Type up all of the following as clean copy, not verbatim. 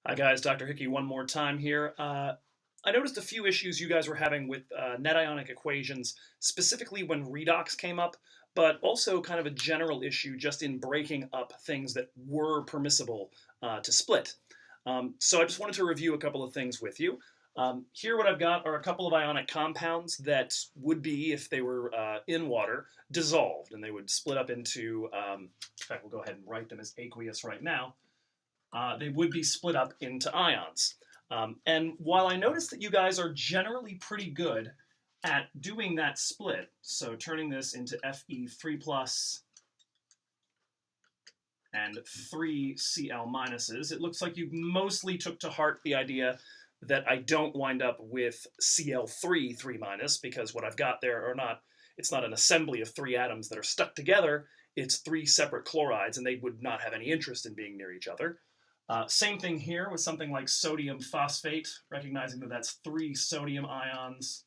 Hi guys, Dr. Hickey one more time here. I noticed a few issues you guys were having with net ionic equations, specifically when redox came up, but also kind of a general issue just in breaking up things that were permissible to split. So I just wanted to review a couple of things with you. Here what I've got are a couple of ionic compounds that would be, if they were in water, dissolved, and they would split up into, in fact we'll go ahead and write them as aqueous right now. They would be split up into ions. And while I notice that you guys are generally pretty good at doing that split, so turning this into Fe3 plus and 3 Cl minuses, it looks like you mostly took to heart the idea that I don't wind up with Cl3 3 minus, because what I've got there are not, it's not an assembly of three atoms that are stuck together, it's three separate chlorides, and they would not have any interest in being near each other. Same thing here with something like sodium phosphate, recognizing that that's 3 sodium ions,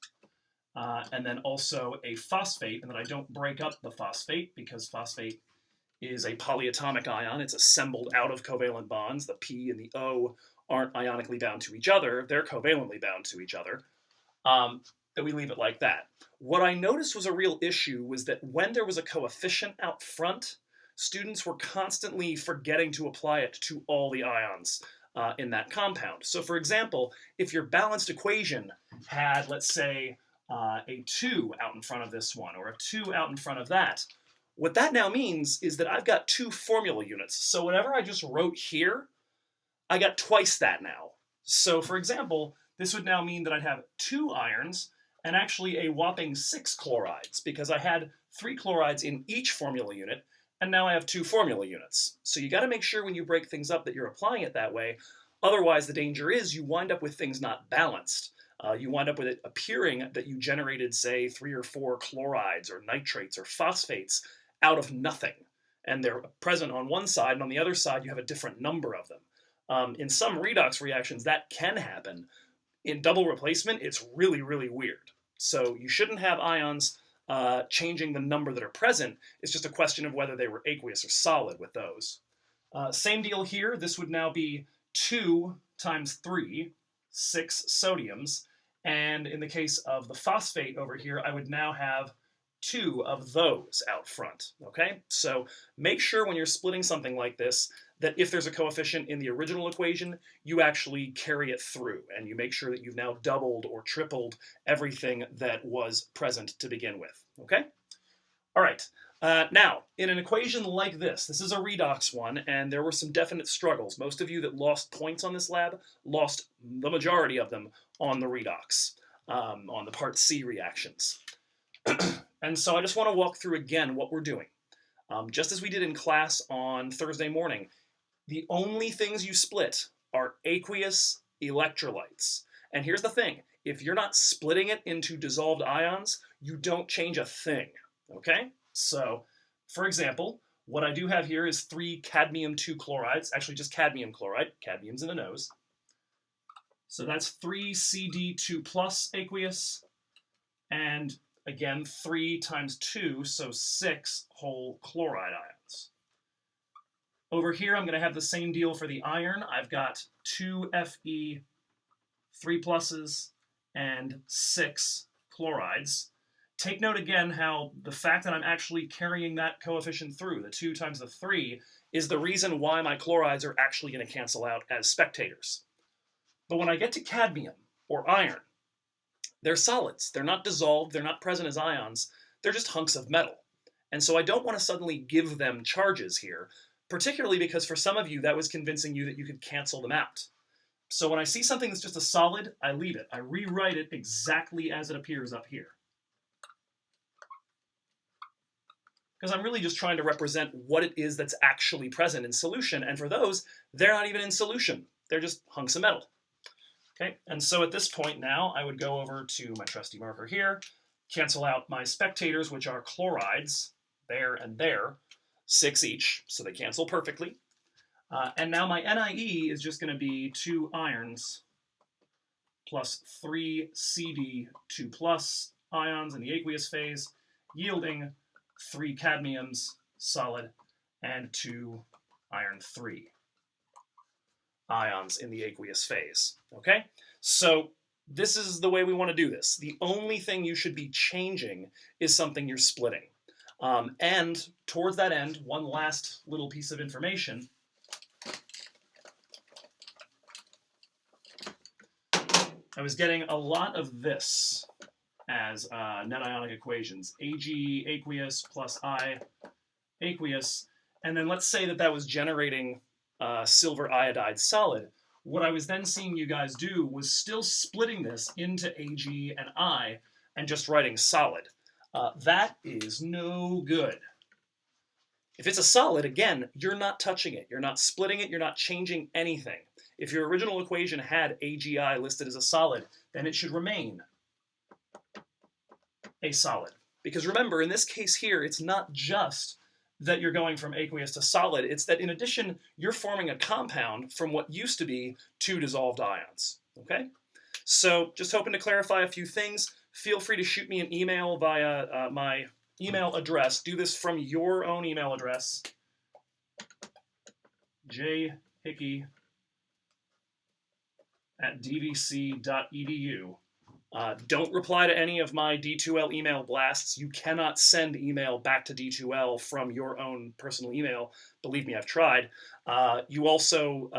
and then also a phosphate, and that I don't break up the phosphate because phosphate is a polyatomic ion. It's assembled out of covalent bonds. The P and the O aren't ionically bound to each other. They're covalently bound to each other. That we leave it like that. What I noticed was a real issue was that when there was a coefficient out front, students were constantly forgetting to apply it to all the ions in that compound. So for example, if your balanced equation had, let's say, a 2 out in front of this one, or a 2 out in front of that, what that now means is that I've got 2 formula units. So whatever I just wrote here, I got twice that now. So for example, this would now mean that I'd have 2 irons and actually a whopping 6 chlorides, because I had 3 chlorides in each formula unit, and now I have 2 formula units. So you got to make sure when you break things up that you're applying it that way. Otherwise, the danger is you wind up with things not balanced. You wind up with it appearing that you generated, say, 3 or 4 chlorides or nitrates or phosphates out of nothing. And they're present on one side, and on the other side you have a different number of them. In some redox reactions, that can happen. In double replacement, it's really, really weird. So you shouldn't have ions changing the number that are present. It's just a question of whether they were aqueous or solid with those. Same deal here. This would now be 2 times 3, 6 sodiums. And in the case of the phosphate over here, I would now have 2 of those out front. Okay? So make sure when you're splitting something like this that if there's a coefficient in the original equation, you actually carry it through, and you make sure that you've now doubled or tripled everything that was present to begin with. Okay? All right. Now, in an equation like this is a redox one, and there were some definite struggles. Most of you that lost points on this lab lost the majority of them on the redox, on the part C reactions. And so I just want to walk through again what we're doing. Just as we did in class on Thursday morning, the only things you split are aqueous electrolytes. And here's the thing. If you're not splitting it into dissolved ions, you don't change a thing. Okay? So, for example, what I do have here is 3 cadmium 2 chlorides. Actually, just cadmium chloride. Cadmium's in the nose. So that's 3 Cd2 plus aqueous. And again, 3 times 2, so 6 whole chloride ions. Over here, I'm going to have the same deal for the iron. I've got 2 Fe 3 pluses and 6 chlorides. Take note again how the fact that I'm actually carrying that coefficient through, the 2 times the 3, is the reason why my chlorides are actually going to cancel out as spectators. But when I get to cadmium, or iron, they're solids. They're not dissolved. They're not present as ions. They're just hunks of metal. And so I don't want to suddenly give them charges here, particularly because for some of you, that was convincing you that you could cancel them out. So when I see something that's just a solid, I leave it. I rewrite it exactly as it appears up here. Because I'm really just trying to represent what it is that's actually present in solution, and for those, they're not even in solution. They're just hunks of metal. Okay, and so at this point now, I would go over to my trusty marker here, cancel out my spectators, which are chlorides, there and there, 6 each, so they cancel perfectly. And now my NIE is just going to be 2 irons plus 3 Cd2 plus ions in the aqueous phase, yielding 3 cadmiums, solid, and 2 iron 3. ions in the aqueous phase. Okay, so this is the way we want to do this. The only thing you should be changing is something you're splitting. And towards that end, one last little piece of information. I was getting a lot of this as net ionic equations. Ag aqueous plus I aqueous. And then let's say that that was generating silver iodide solid. What I was then seeing you guys do was still splitting this into Ag and I and just writing solid. That is no good. If it's a solid, again, you're not touching it. You're not splitting it. You're not changing anything. If your original equation had AgI listed as a solid, then it should remain a solid. Because remember, in this case here, it's not just that you're going from aqueous to solid. It's that in addition, you're forming a compound from what used to be two dissolved ions. Okay? So just hoping to clarify a few things. Feel free to shoot me an email via my email address. Do this from your own email address, jhickey@dvc.edu. Don't reply to any of my D2L email blasts. You cannot send email back to D2L from your own personal email. Believe me, I've tried. You also,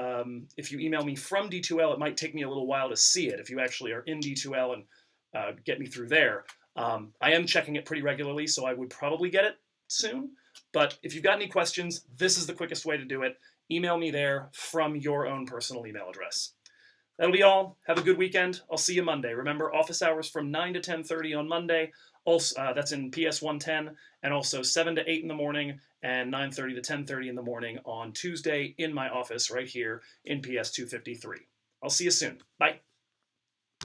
if you email me from D2L, it might take me a little while to see it if you actually are in D2L and get me through there. I am checking it pretty regularly, so I would probably get it soon. But if you've got any questions, this is the quickest way to do it. Email me there from your own personal email address. That'll be all. Have a good weekend. I'll see you Monday. Remember, office hours from 9 to 10:30 on Monday. Also, that's in PS 110, and also 7 to 8 in the morning and 9:30 to 10:30 in the morning on Tuesday in my office right here in PS 253. I'll see you soon. Bye.